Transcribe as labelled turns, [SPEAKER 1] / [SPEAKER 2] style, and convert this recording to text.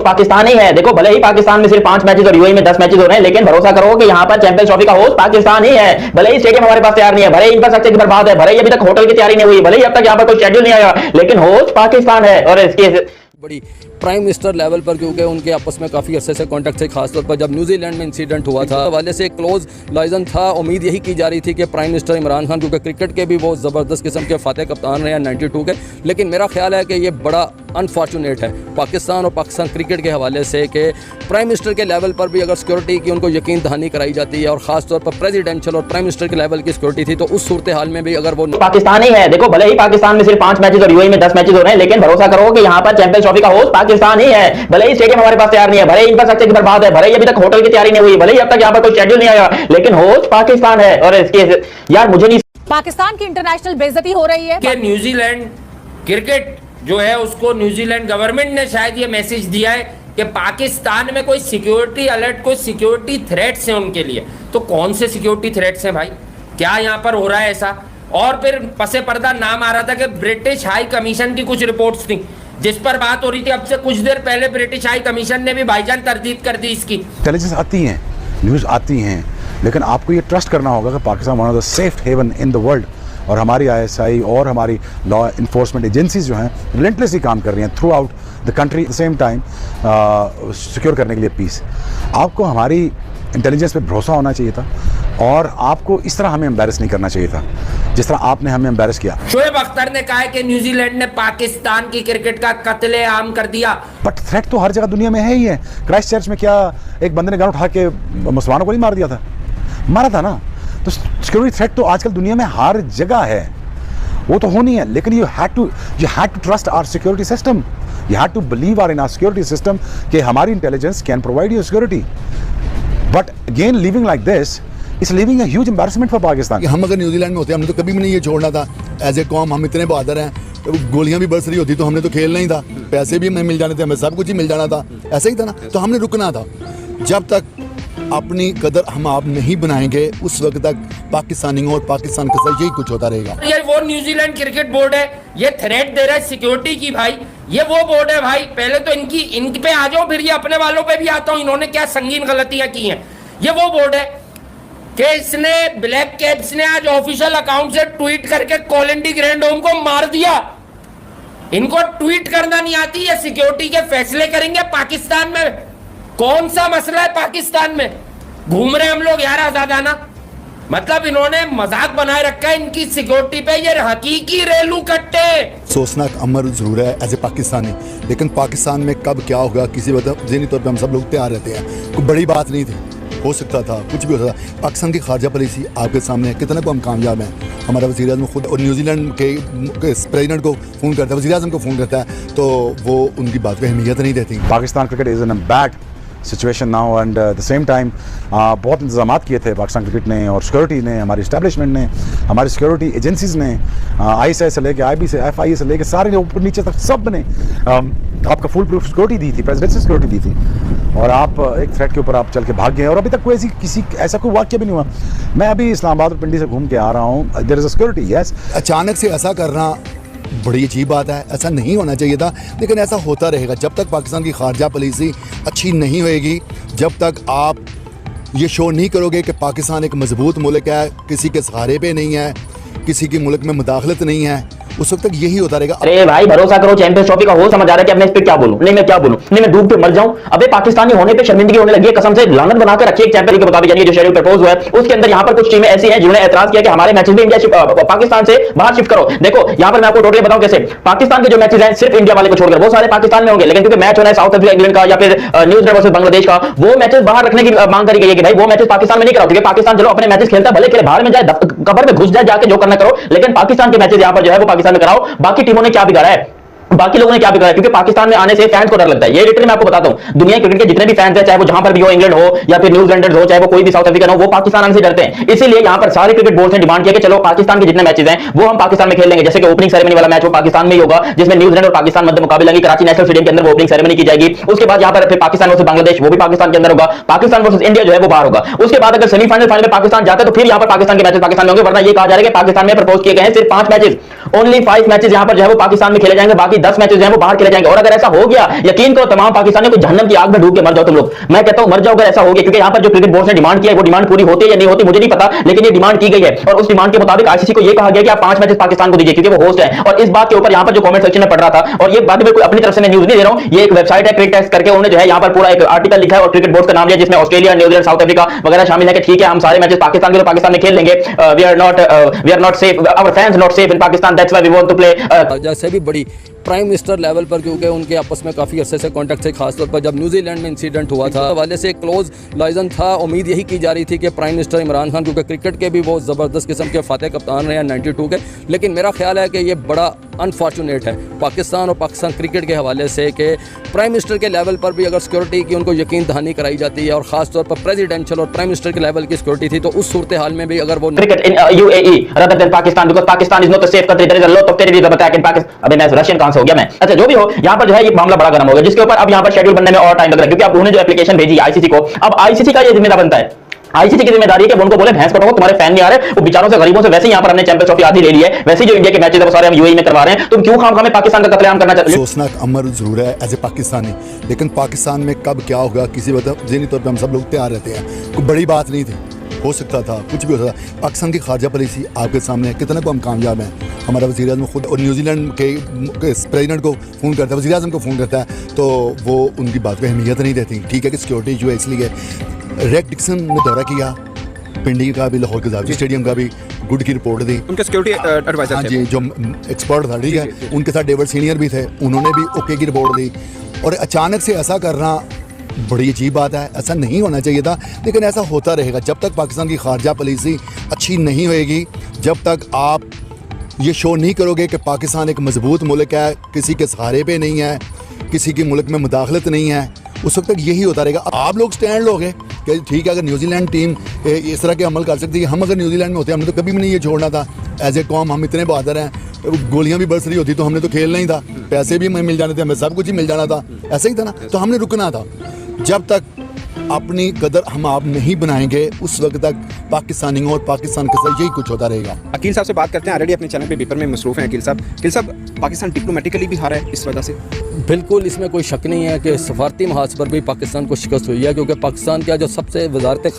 [SPEAKER 1] पाकिस्तान ही है। देखो भले ही पाकिस्तान में सिर्फ 5 मैचेस और यूएई में 10 मैचेस हो रहे हैं, लेकिन भरोसा करो कि यहाँ पर चैंपियंस ट्रॉफी का होस्ट पाकिस्तान ही है। भले ही स्टेडियम हमारे पास तैयार नहीं है, भले ही इंफ्रास्ट्रक्चर की बर्बाद है, भले ही अभी तक होटल की तैयारी नहीं हुई, भले ही अब तक यहाँ पर कोई शेड्यूल नहीं आया, लेकिन होस्ट पाकिस्तान है। और इसकी
[SPEAKER 2] बड़ी प्राइम मिनिस्टर लेवल पर, क्योंकि उनके आपस में काफ़ी अरसे से कॉन्टैक्ट थे, खासतौर पर जब न्यूजीलैंड में इंसिडेंट हुआ था हवाले से क्लोज लाइजन था। उम्मीद यही की जा रही थी कि प्राइम मिनिस्टर इमरान खान, क्योंकि क्रिकेट के भी वो ज़बरदस्त किस्म के फातह कप्तान रहे हैं 92 के, लेकिन मेरा ख्याल है कि ये बड़ा अनफॉर्चुनेट है पाकिस्तान और पाकिस्तान क्रिकेट के हवाले से कि प्राइम मिनिस्टर के लेवल पर भी अगर सिक्योरिटी की उनको यकीन दहानी कराई जाती है और ख़ासतौर पर प्रेसिडेंशियल और प्राइम मिनिस्टर के लेवल की सिक्योरिटी थी, तो उस सूरत हाल में भी अगर वो
[SPEAKER 1] पाकिस्तान ही है। देखो भले ही पाकिस्तान में सिर्फ 5 मैचेस और यूएई में 10 मैचेस हो रहे हैं, लेकिन भरोसा करो कि यहाँ पर चैंपियंस ट्रॉफी का होस्ट पाकिस्तान ही है। भले ही स्टेडियम हमारे पास तैयार नहीं है, भले ही इंफ्रास्ट्रक्चर की बर्बाद है, भले ही अभी तक होटल की तैयारी नहीं हुई, भले ही अब तक यहाँ पर कोई शेड्यूल नहीं आया, लेकिन होस्ट पाकिस्तान है। और इसके यार मुझे नहीं,
[SPEAKER 3] पाकिस्तान की इंटरनेशनल बेइज्जती हो रही है
[SPEAKER 4] कि न्यूजीलैंड क्रिकेट जो है उसको न्यूजीलैंड गवर्नमेंट ने शायद ये मैसेज दिया है कि पाकिस्तान में कोई सिक्योरिटी अलर्ट, कोई सिक्योरिटी थ्रेट्स हैं उनके लिए। तो कौन से सिक्योरिटी थ्रेट्स हैं भाई, क्या यहाँ पर हो रहा है ऐसा? और फिर पसे पर्दा नाम आ रहा था कि ब्रिटिश हाई कमीशन की कुछ रिपोर्ट्स थी जिस पर बात हो रही थी। अब से कुछ देर पहले ब्रिटिश हाई कमीशन ने भी भाईजान तरदीद कर दी इसकी।
[SPEAKER 5] इंटेलिजेंस आती हैं, न्यूज़ आती हैं, लेकिन आपको ये ट्रस्ट करना होगा कि Pakistan one of the safe heaven in the world, और हमारी आईएसआई और हमारी लॉ इन्फोर्समेंट एजेंसीज जो हैं रिलेंटलेसली काम कर रही हैं through out the country at the same time secure करने के लिए पीस। आपको हमारी इंटेलिजेंस पे भरोसा होना चाहिए था और आपको इस तरह हमें एम्बैरस नहीं करना चाहिए था जिस तरह आपने हमें एम्बैरस किया।
[SPEAKER 4] शोएब अख्तर ने कहा है कि न्यूजीलैंड ने पाकिस्तान की क्रिकेट का कत्ले-आम कर दिया।
[SPEAKER 5] बट थ्रेट तो हर जगह दुनिया में है ही है। क्राइस्ट चर्च में क्या एक बंदे ने गन उठा के मुसलमानों को नहीं मार दिया था? मारा था ना। तो सिक्योरिटी थ्रेट तो आजकल दुनिया में हर जगह है, वो तो होनी है, लेकिन you had to trust our security system, you had to believe in our security system कि हमारी intelligence can provide you security. But again living like this is living a huge embarrassment for Pakistan.
[SPEAKER 6] हम अगर New Zealand में होते हमने तो कभी भी नहीं ये छोड़ना था। एज ए कौम हम इतने बहादुर हैं, तो गोलियां भी बरस रही होती तो हमने तो खेलना ही था, पैसे भी हमें मिल जाने थे, हमें सब कुछ ही मिल जाना था, ऐसा ही था ना। तो हमने रुकना था। जब तक अपनी कदर हम आप नहीं बनाएंगे उस वक्त तक पाकिस्तानियों और पाकिस्तान के साथ यही कुछ होता रहेगा।
[SPEAKER 4] ये वो न्यूजीलैंड क्रिकेट बोर्ड है, ये थ्रेट दे रहा है सिक्योरिटी की भाई। ये वो बोर्ड है भाई, पहले तो इन पे आ जाओ, फिर ये अपने वालों पे भी आता हूँ, इन्होंने क्या संगीन गलतियां की हैं। ये वो बोर्ड है कि इसने ब्लैक कैप्स ने आज ऑफिशियल अकाउंट से ट्वीट करके कोलिंडी ग्रैंड होम को मार दिया। इनको ट्वीट करना नहीं आती, ये सिक्योरिटी के फैसले करेंगे पाकिस्तान में। कौन सा मसला है पाकिस्तान में? घूम रहे हम लोग यार आजादाना। मतलब इन्होंने मजाक बनाए रखा है इनकी सिक्योरिटी पे, ये हकीकी रेलू कट्टे।
[SPEAKER 6] सोचना अमर जरूर है एज ए पाकिस्तानी, लेकिन पाकिस्तान में कब क्या होगा किसी वक्त ज़हनी तौर पे हम सब लोग तैयार रहते हैं। कोई बड़ी बात नहीं थी, हो सकता था, कुछ भी हो सकता था। पाकिस्तान की खारजा पॉलिसी आपके सामने है, कितना को हम कामयाब हैं। हमारा वज़ीर आज़म खुद और न्यूजीलैंड के प्रेसिडेंट को फ़ोन करता है, वज़ीर आज़म को फ़ोन करता है, तो वो उनकी बात पर अहमियत नहीं देती।
[SPEAKER 5] Pakistan cricket is in a bad situation now and the same time बहुत इंतजाम किए थे पाकिस्तान क्रिकेट ने और सिक्योरिटी ने, हमारी इस्टेब्लिशमेंट ने, हमारी सिक्योरिटी एजेंसीज ने, ISI से लेके IB से FIA से लेके सारे ऊपर नीचे तक सब ने आपका फुल प्रूफ सिक्योरिटी दी थी, प्रेसिडेंशियल सिक्योरिटी दी थी, और आप एक थ्रेट के ऊपर आप चल के भाग गए और अभी तक कोई ऐसा कोई वाक्य भी नहीं हुआ। मैं अभी इस्लामाबाद और पिंडी से घूम के आ रहा हूँ, there is a security. Yes,
[SPEAKER 6] अचानक से ऐसा करना बड़ी अजीब बात है, ऐसा नहीं होना चाहिए था, लेकिन ऐसा होता रहेगा जब तक पाकिस्तान की खारजा पॉलिसी अच्छी नहीं होएगी, जब तक आप ये शो नहीं करोगे कि पाकिस्तान एक मजबूत मुल्क है, किसी के सहारे पे नहीं है, किसी के मुल्क में मुदाखलत नहीं है, उस वक्त तक यही होता रहेगा।
[SPEAKER 1] अरे भाई भरोसा करो, चैंपियंस ट्रॉफी का हो समझ आ रहा है कि अब मैं इस पे क्या बोलूं, नहीं मैं क्या बोलूं, नहीं मैं डूब के मर जाऊं। अबे पाकिस्तानी होने पे शर्मिंदगी होने लगी है, कसम से लानत बना के रखी है चैंपियन के मुताबिक। यानी जो शेड्यूल प्रपोज हुआ है उसके अंदर यहाँ पर कुछ टीमें ऐसी हैं जिन्होंने एतराज किया कि हमारे मैचेस भी इंडिया पाकिस्तान से बाहर शिफ्ट करो। देखो यहाँ पर मैं आपको टोटली बताऊं कैसे पाकिस्तान के जो मैचेस हैं सिर्फ इंडिया वाले को छोड़कर वो सारे पाकिस्तान में होंगे, लेकिन क्योंकि मैच होना है साउथ अफ्रीका इंग्लैंड का या फिर न्यूजीलैंड वर्सेस बांग्लादेश का, वो मैचेस बाहर रखने की मांग करी गई है कि भाई वो मैचेस पाकिस्तान में नहीं कराओ, क्योंकि पाकिस्तान चलो अपने मैचेस खेलता है, भले खेले बाहर में जाए, कबर में घुस जाए, जाके जो करना करो, लेकिन पाकिस्तान के मैचेस यहाँ पर जो है वो पाकिस्तान में कराओ। बाकी टीमों ने क्या बिगाड़ा है, बाकी लोगों ने क्या बिगाड़ा, क्योंकि पाकिस्तान में आने से फैंस को डर लगता है। ये लिटरली मैं आपको बताता हूं, दुनिया क्रिकेट के जितने भी फैंस हैं, चाहे वो जहां पर भी हो, इंग्लैंड हो या फिर न्यूजीलैंडर्स हो, चाहे वो कोई भी साउथ अफ्रीकन हो, वो पाकिस्तान आने से डरते हैं। इसीलिए यहां पर सारे क्रिकेट बोर्ड ने डिमांड किया कि चलो पाकिस्तान के जितने मैचेस हैं वो हम पाकिस्तान में खेल लेंगे। जैसे कि ओपनिंग सेरेमनी वाला मैच वो पाकिस्तान में ही होगा, जिसमें न्यूजीलैंड और पाकिस्तान मध्य मुकाबला होगी, कराची नेशनल स्टेडियम के अंदर वो ओपनिंग सेरेमनी की जाएगी। उसके बाद यहां पर फिर पाकिस्तान वर्सेस बांग्लादेश वो भी पाकिस्तान के अंदर होगा, पाकिस्तान वर्सेस इंडिया जो है वो बाहर होगा। उसके बाद अगर सेमीफाइनल फाइनल में पाकिस्तान जाता है तो फिर यहां पर पाकिस्तान के मैचेस पाकिस्तान में होंगे, वरना ये कहा जा रहा है कि पाकिस्तान में प्रपोज किए गए हैं सिर्फ 5 मैचेस, ओनली 5 मैचेस यहां पर जो है वो पाकिस्तान में खेले जाएंगे, बाकी बाकी 10 मैचेस हैं वो बाहर खेले जाएंगे। और अगर ऐसा हो गया, यकीन करो तमाम पाकिस्तानी को जहन्नम की आग में डूब के मर जाओ तुम लोग। मैं कहता हूं मर जाओ अगर ऐसा हो गया, क्योंकि यहां पर जो क्रिकेट बोर्ड ने डिमांड किया है वो डिमांड पूरी होती है या नहीं होती मुझे नहीं पता, लेकिन ये डिमांड की गई है। और उस डिमांड के मुताबिक आईसीसी को ये कहा गया कि आप 5 मैचेस पाकिस्तान को दीजिए क्योंकि वो होस्ट है। और इस बात के ऊपर यहां पर जो कमेंट सेक्शन में पढ़ रहा था, और ये बात बिल्कुल अपनी तरफ से मैं न्यूज नहीं दे रहा हूं, ये एक वेबसाइट है क्रिकेट टेस्ट करके, उन्होंने जो है यहां पर पूरा एक आर्टिकल लिखा है और क्रिकेट बोर्ड का नाम लिया जिसमें ऑस्ट्रेलिया, न्यूजीलैंड, साउथ अफ्रीका वगैरह शामिल है कि ठीक है हम सारे मैचेस पाकिस्तान के तो पाकिस्तान में खेल लेंगे। We are not safe, our fans not safe in Pakistan, that's why we want to play.
[SPEAKER 2] जैसे भी बड़ी प्राइम मिनिस्टर लेवल पर, क्योंकि उनके आपस में काफ़ी अरसे से कॉन्टैक्ट थे, खासतौर पर जब न्यूजीलैंड में इंसिडेंट हुआ था हवाले से क्लोज लाइजन था। उम्मीद यही की जा रही थी कि प्राइम मिनिस्टर इमरान खान, क्योंकि क्रिकेट के भी बहुत ज़बरदस्त किस्म के फातह कप्तान रहे हैं 92 के, लेकिन मेरा ख्याल है कि ये बड़ा अनफॉर्चुनेट है पाकिस्तान और पाकिस्तान क्रिकेट के हवाले से कि प्राइम मिनिस्टर के लेवल पर भी अगर सिक्योरिटी की उनको यकीन दहानी कराई जाती है और ख़ासतौर पर प्रेसिडेंशियल और प्राइम मिनिस्टर के लेवल की सिक्योरिटी थी, तो उस सूरत हाल में भी अगर वो
[SPEAKER 1] cricket in UAE rather than Pakistan because Pakistan is not a safe country, there is a lot of terrorism attack in Pakistan। अबे मैं रशियन कहां से हो गया मैं। अच्छा जो भी हो, यहां पर जो है ये मामला बड़ा गर्म हो गया, जिसके ऊपर अब यहां पर शेड्यूल बनने में और टाइम लग रहा है, क्योंकि अब उन्होंने जो एप्लीकेशन भेजी आईसीसी को, अब आईसीसी का ये जिम्मेदार बनता है, आईसीसी की जिम्मेदारी है कि उनको बोले भैंस पटाओ, तुम्हारे फैन नहीं आ रहे, वो बेचारों से गरीबों से वैसे ही यहां पर हमने चैंपियंस ट्रॉफी आधी ले ली है, वैसे ही जो इंडिया के मैचेस है वो सारे हम यूएई में करवा रहे हैं, तुम क्यों खामखा में पाकिस्तान का कत्लेआम करना चाहते हो?
[SPEAKER 6] सोचना अमर जरूर है एज ए पाकिस्तानी, लेकिन पाकिस्तान में कब क्या होगा किसी वक्त ज़हनी तौर पर हम सब लोग तैयार रहते हैं। कोई बड़ी बात नहीं थी, हो सकता था, कुछ भी हो सकता था। पाकिस्तान की खारजा पॉलिसी आपके सामने है, कितना को हम कामयाब हैं। हमारा वज़ीर आज़म खुद और न्यूजीलैंड के प्रेसिडेंट को फ़ोन करता है, वज़ीर आज़म को फ़ोन करता है, तो वो उनकी बात को अहमियत नहीं देती। ठीक है कि सिक्योरिटी इशू है, इसलिए रेक डिक्सन ने दौरा किया, पिंडी का भी, लाहौर के स्टेडियम का भी, गुड की रिपोर्ट दी।
[SPEAKER 7] उनके सिक्योरिटी एडवाइजर
[SPEAKER 6] हाँ जी, जो एक्सपर्ट था, ठीक है, उनके साथ डेविड सीनियर भी थे, उन्होंने भी ओके की रिपोर्ट दी। और अचानक से ऐसा करना बड़ी अजीब बात है, ऐसा नहीं होना चाहिए था, लेकिन ऐसा होता रहेगा जब तक पाकिस्तान की खारजा पॉलिसी अच्छी नहीं होएगी, जब तक आप ये शो नहीं करोगे कि पाकिस्तान एक मजबूत मुल्क है, किसी के सहारे पे नहीं है, किसी के मुल्क में मुदाखलत नहीं है, उस वक्त तक यही होता रहेगा। आप लोग स्टैंड लोगे कि ठीक है अगर न्यूजीलैंड टीम इस तरह के अमल कर सकती है, हम अगर न्यूजीलैंड में होते हमने तो कभी भी नहीं ये छोड़ना था। एज ए कॉम हम इतने बहादुर हैं, गोलियां भी बरस रही होती तो हमने तो खेलना ही था, पैसे भी हमें मिल जाने थे, हमें सब कुछ ही मिल जाना था, ऐसा ही था ना, तो हमने रुकना था। जब तक अपनी कदर हम आप नहीं बनाएंगे उस वक्त तक पाकिस्तानियों और पाकिस्तान के साथ यही कुछ होता रहेगा।
[SPEAKER 7] अकील साहब से बात करते हैं, ऑलरेडी अपने चैनल पे पेपर में मसरूफ हैं अकील साहब। अकील साहब, पाकिस्तान डिप्लोमेटिकली भी हारा है इस वजह से?
[SPEAKER 2] बिल्कुल, इसमें कोई शक नहीं है कि सफारती महाज पर भी पाकिस्तान को शिकस्त हुई है, क्योंकि पाकिस्तान का जो सबसे वजारत